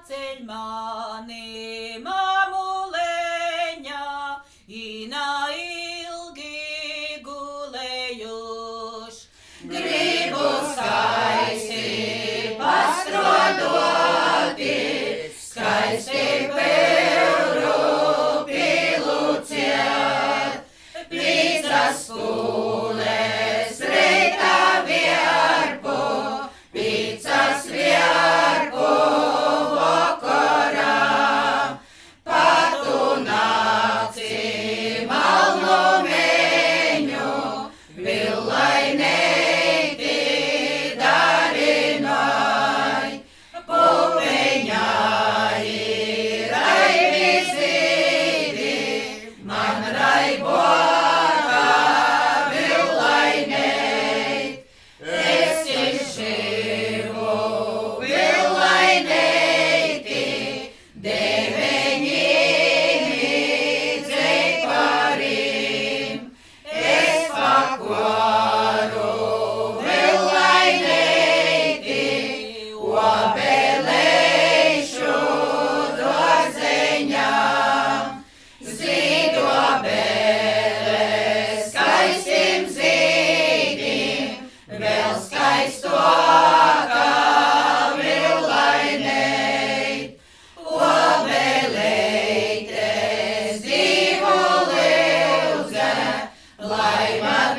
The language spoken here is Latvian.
ceļ mani mamuleņā, ina ilgi gulējuš. Gribu skaisti pastrodoti, skaisti pilru piluciet, pīcas kūles reitā vierpu, pīcas vierpu vakarā, patu nakti malnu meņu, villainēti darinai, pupeņā ir raivi zīdi, man raiboka villainēt, esi živu villainēti, deveņi dzeiparim, es pakoru villainēti, obelešu dārzeņām, zīdu obeles skaistim zīdim, vēl skaistuoka villainēt, obeleites divu lyudze, lai man